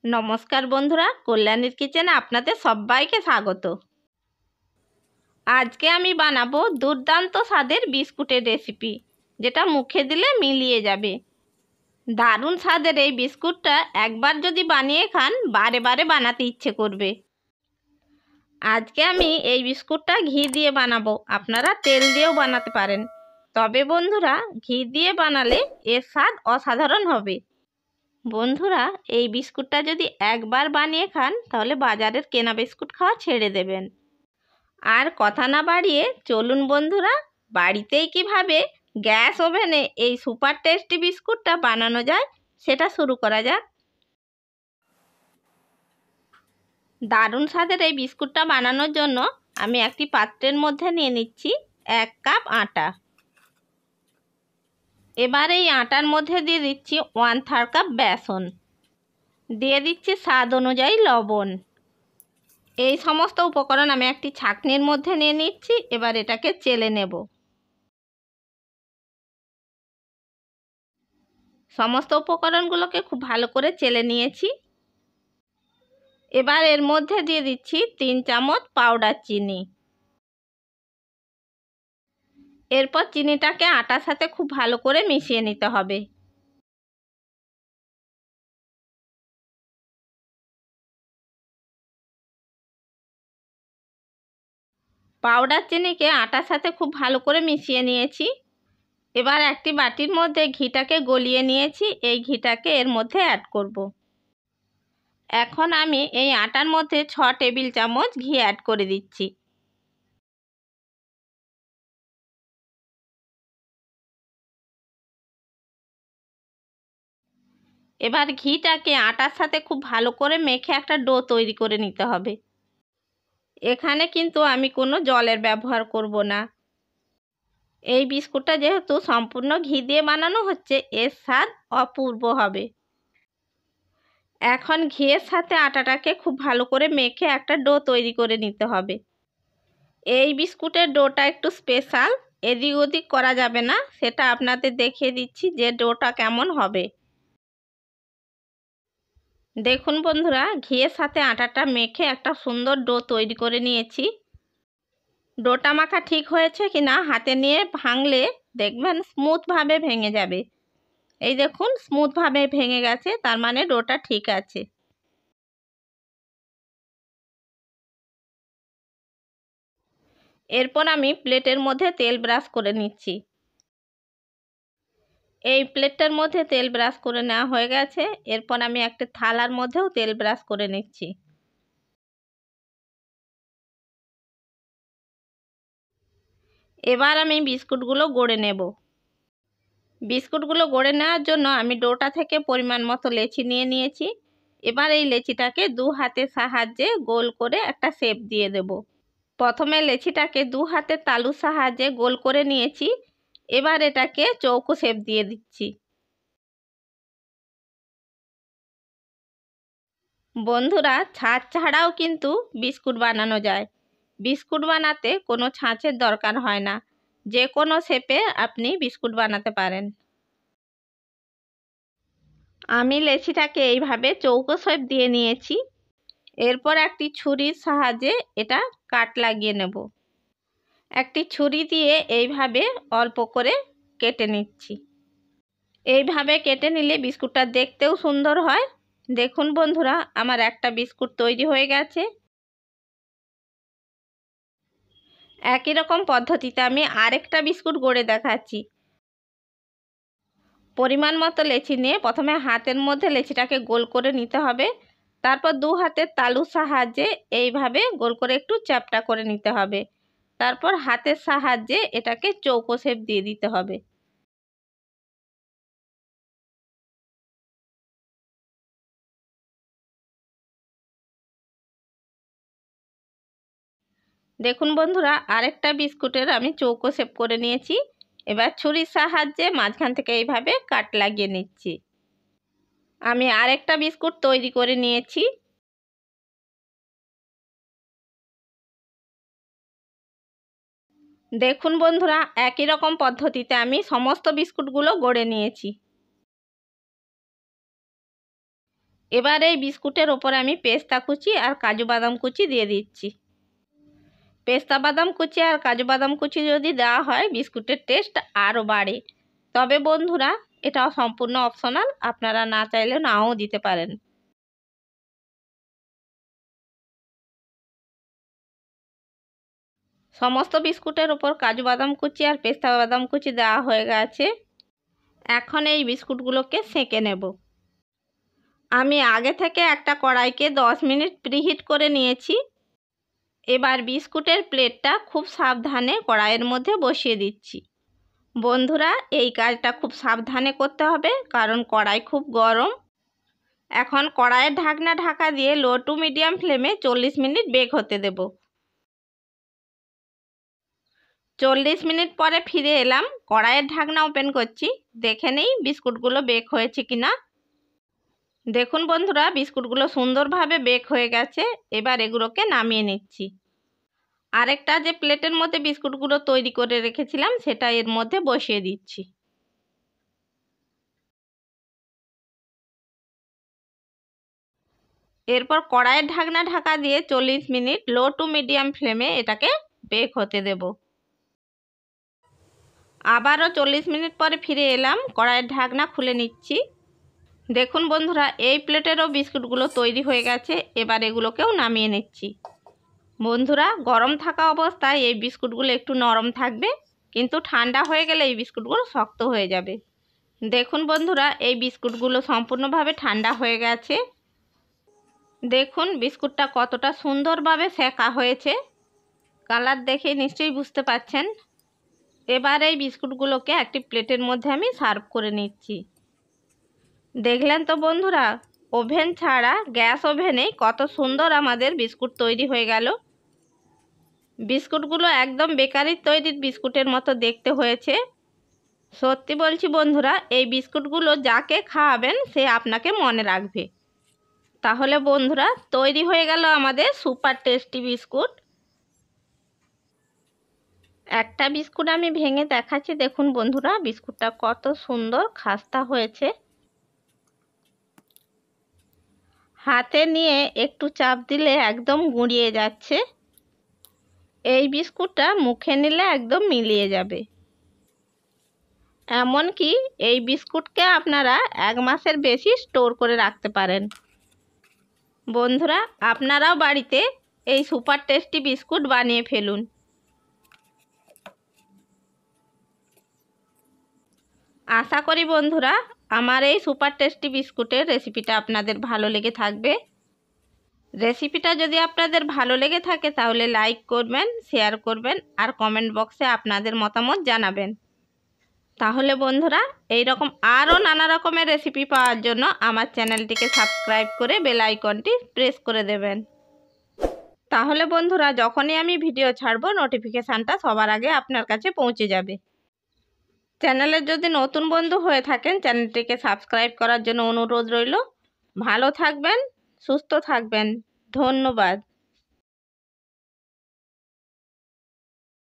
নমস্কার বন্ধুরা, কল্যাণীর কিচেনে আপনাদের সবাইকে স্বাগত। আজকে আমি বানাবো দুর্দান্ত স্বাদের বিস্কুটের রেসিপি, যেটা মুখে দিলে মিলিয়ে যাবে। দারুণ স্বাদের এই বিস্কুটটা একবার যদি বানিয়ে খান, বারে বারে বানাতে ইচ্ছে করবে। আজকে আমি এই বিস্কুটটা ঘি দিয়ে বানাবো, আপনারা তেল দিয়েও বানাতে পারেন। তবে বন্ধুরা, ঘি দিয়ে বানালে এর স্বাদ অসাধারণ হবে। বন্ধুরা, এই বিস্কুটটা যদি একবার বানিয়ে খান, তাহলে বাজারের কেনা বিস্কুট খাওয়া ছেড়ে দেবেন। আর কথা না বাড়িয়ে চলুন বন্ধুরা, বাড়িতেই কিভাবে গ্যাস ওভেনে এই সুপার টেস্টি বিস্কুটটা বানানো যায় সেটা শুরু করা যাক। দারুণ স্বাদের এই বিস্কুটটা বানানোর জন্য আমি একটি পাত্রের মধ্যে নিয়ে নিচ্ছি 1 কাপ আটা। এবার এই আটার মধ্যে দিয়ে দিচ্ছি 1/3 কাপ বেসন, দিয়ে দিচ্ছি স্বাদ অনুযায়ী লবণ। এই সমস্ত উপকরণ আমি একটি ছাঁকনির মধ্যে নিয়ে নিচ্ছি। এবার এটাকে চেলে নেব। সমস্ত উপকরণগুলোকে খুব ভালো করে চেলে নিয়েছি। এবার এর মধ্যে দিয়ে দিচ্ছি 3 চামচ পাউডার চিনি। এরপর চিনিটাকে আটার সাথে খুব ভালো করে মিশিয়ে নিতে হবে। পাউডার চিনিকে আটার সাথে খুব ভালো করে মিশিয়ে নিয়েছি। এবার একটি বাটির মধ্যে ঘিটাকে গলিয়ে নিয়েছি, এই ঘিটাকে এর মধ্যে অ্যাড করব। এখন আমি এই আটার মধ্যে 6 টেবিল চামচ ঘি অ্যাড করে দিচ্ছি। এবার ঘিটাকে আটার সাথে খুব ভালো করে মেখে একটা ডো তৈরি করে নিতে হবে। এখানে কিন্তু আমি কোনো জলের ব্যবহার করব না। এই বিস্কুটটা যেহেতু সম্পূর্ণ ঘি দিয়ে বানানো হচ্ছে, এর স্বাদ অপূর্ব হবে। এখন ঘিয়ের সাথে আটাটাকে খুব ভালো করে মেখে একটা ডো তৈরি করে নিতে হবে। এই বিস্কুটের ডোটা একটু স্পেশাল, এদিক ওদিক করা যাবে না। সেটা আপনাদের দেখিয়ে দিচ্ছি যে ডোটা কেমন হবে। দেখুন বন্ধুরা, ঘিয়ের সাথে আটাটা মেখে একটা সুন্দর ডো তৈরি করে নিয়েছি। ডোটা মাখা ঠিক হয়েছে কিনা হাতে নিয়ে ভাঙলে দেখবেন স্মুথভাবে ভেঙে যাবে। এই দেখুন, স্মুথভাবে ভেঙে গেছে, তার মানে ডোটা ঠিক আছে। এরপর আমি প্লেটের মধ্যে তেল ব্রাশ করে নিচ্ছি। এই প্লেটটার মধ্যে তেল ব্রাশ করে নেওয়া হয়ে গেছে। এরপর আমি একটা থালার মধ্যেও তেল ব্রাশ করে নিচ্ছি। এবার আমি বিস্কুটগুলো গড়ে নেব। বিস্কুটগুলো গড়ে নেওয়ার জন্য আমি ডোটা থেকে পরিমাণ মতো লেচি নিয়ে নিয়েছি। এবার এই লেচিটাকে 2 হাতের সাহায্যে গোল করে একটা শেপ দিয়ে দেব। প্রথমে লেচিটাকে 2 হাতের তালুর সাহায্যে গোল করে নিয়েছি। এবার এটাকে চৌকো শেপ দিয়ে দিচ্ছি। বন্ধুরা, ছাঁচ ছাড়াও কিন্তু বিস্কুট বানানো যায়। বিস্কুট বানাতে কোনো ছাঁচের দরকার হয় না, যে কোনো শেপে আপনি বিস্কুট বানাতে পারেন। আমি লেচিটাকে এইভাবে চৌকো শেপ দিয়ে নিয়েছি। এরপর একটি ছুরির সাহায্যে এটা কাট লাগিয়ে নেব। একটি ছুরি দিয়ে এইভাবে অল্প করে কেটে নিচ্ছি। এইভাবে কেটে নিলে বিস্কুটটা দেখতেও সুন্দর হয়। দেখুন বন্ধুরা, আমার একটা বিস্কুট তৈরি হয়ে গেছে। একই রকম পদ্ধতিতে আমি আরেকটা বিস্কুট গড়ে দেখাচ্ছি। পরিমাণ মতো লেচি নিয়ে প্রথমে হাতের মধ্যে লেচিটাকে গোল করে নিতে হবে। তারপর 2 হাতের তালুর সাহায্যে এইভাবে গোল করে একটু চ্যাপ্টা করে নিতে হবে। তারপর হাতের সাহায্যে এটাকে চৌকো শেপ দিয়ে দিতে হবে। দেখুন বন্ধুরা, আরেকটা বিস্কুটের আমি চৌকো শেপ করে নিয়েছি। এবার ছুরির সাহায্যে মাঝখান থেকে এইভাবে কাট লাগিয়ে নিচ্ছি। আমি আরেকটা বিস্কুট তৈরি করে নিয়েছি। দেখুন বন্ধুরা, একই রকম পদ্ধতিতে আমি সমস্ত বিস্কুটগুলো গড়ে নিয়েছি। এবার এই বিস্কুটের ওপরে আমি পেস্তা কুচি আর কাজু বাদাম কুচি দিয়ে দিচ্ছি। পেস্তা বাদাম কুচি আর কাজু বাদাম কুচি যদি দেওয়া হয় বিস্কুটের টেস্ট আরও বাড়ে। তবে বন্ধুরা এটাও সম্পূর্ণ অপশনাল, আপনারা না চাইলে নাও দিতে পারেন। সমস্ত বিস্কুটের ওপর কাজু বাদাম কুচি আর পেস্তা বাদাম কুচি দেওয়া হয়ে গেছে। এখন এই বিস্কুটগুলোকে সেঁকে নেব। আমি আগে থেকে একটা কড়াইকে 10 মিনিট প্রিহিট করে নিয়েছি। এবার বিস্কুটের প্লেটটা খুব সাবধানে কড়াইয়ের মধ্যে বসিয়ে দিচ্ছি। বন্ধুরা এই কাজটা খুব সাবধানে করতে হবে, কারণ কড়াই খুব গরম। এখন কড়াইয়ের ঢাকনা ঢাকা দিয়ে লো টু মিডিয়াম ফ্লেমে 40 মিনিট বেক হতে দেব। 40 মিনিট পরে ফিরে এলাম। কড়াইয়ের ঢাকনা ওপেন করছি, দেখে নেই বিস্কুটগুলো বেক হয়েছে কিনা। দেখুন বন্ধুরা বিস্কুটগুলো সুন্দরভাবে বেক হয়ে গেছে। এবার এগুলোকে নামিয়ে নিচ্ছি। আরেকটা যে প্লেটের মধ্যে বিস্কুটগুলো তৈরি করে রেখেছিলাম সেটা এর মধ্যে বসিয়ে দিচ্ছি। এরপর কড়াইয়ের ঢাকনা ঢাকা দিয়ে 40 মিনিট লো টু মিডিয়াম ফ্লেমে এটাকে বেক হতে দেব। আবারও 40 মিনিট পরে ফিরে এলাম। কড়াইয়ের ঢাকনা খুলে নিচ্ছি। দেখুন বন্ধুরা এই প্লেটেরও বিস্কুটগুলো তৈরি হয়ে গেছে। এবার এগুলোকেও নামিয়ে নিচ্ছি। বন্ধুরা গরম থাকা অবস্থায় এই বিস্কুটগুলো একটু নরম থাকবে, কিন্তু ঠান্ডা হয়ে গেলে এই বিস্কুটগুলো শক্ত হয়ে যাবে। দেখুন বন্ধুরা এই বিস্কুটগুলো সম্পূর্ণভাবে ঠান্ডা হয়ে গেছে। দেখুন বিস্কুটটা কতটা সুন্দরভাবে সেঁকা হয়েছে, কালার দেখে নিশ্চয়ই বুঝতে পারছেন। এবার এই বিস্কুটগুলোকে একটি প্লেটের মধ্যে আমি সার্ভ করে নিচ্ছি। দেখলেন তো বন্ধুরা ওভেন ছাড়া গ্যাস ওভেনেই কত সুন্দর আমাদের বিস্কুট তৈরি হয়ে গেল। বিস্কুটগুলো একদম বেকারির তৈরির বিস্কুটের মতো দেখতে হয়েছে। সত্যি বলছি বন্ধুরা এই বিস্কুটগুলো যাকে খাওয়াবেন সে আপনাকে মনে রাখবে। তাহলে বন্ধুরা তৈরি হয়ে গেল আমাদের সুপার টেস্টি বিস্কুট। একটা বিস্কুট আমি ভেঙে দেখাচ্ছি। দেখুন বন্ধুরা বিস্কুটটা কত সুন্দর খাস্তা হয়েছে। হাতে নিয়ে একটু চাপ দিলে একদম গুঁড়িয়ে যাচ্ছে। এই বিস্কুটটা মুখে নিলে একদম মিলিয়ে যাবে। এমনকি এই বিস্কুটকে আপনারা 1 মাসের বেশি স্টোর করে রাখতে পারেন। বন্ধুরা আপনারাও বাড়িতে এই সুপার টেস্টি বিস্কুট বানিয়ে ফেলুন। আশা করি বন্ধুরা আমার এই সুপার টেস্টি বিস্কুটের রেসিপিটা আপনাদের ভালো লেগে থাকবে। রেসিপিটা যদি আপনাদের ভালো লেগে থাকে তাহলে লাইক করবেন, শেয়ার করবেন আর কমেন্ট বক্সে আপনাদের মতামত জানাবেন। তাহলে বন্ধুরা এই রকম আরও নানা রকমের রেসিপি পাওয়ার জন্য আমার চ্যানেলটিকে সাবস্ক্রাইব করে বেল আইকনটি প্রেস করে দেবেন। তাহলে বন্ধুরা যখনই আমি ভিডিও ছাড়ব নোটিফিকেশানটা সবার আগে আপনার কাছে পৌঁছে যাবে। চ্যানেলের যদি নতুন বন্ধু হয়ে থাকেন চ্যানেলটিকে সাবস্ক্রাইব করার জন্য অনুরোধ রইল। ভালো থাকবেন, সুস্থ থাকবেন। ধন্যবাদ।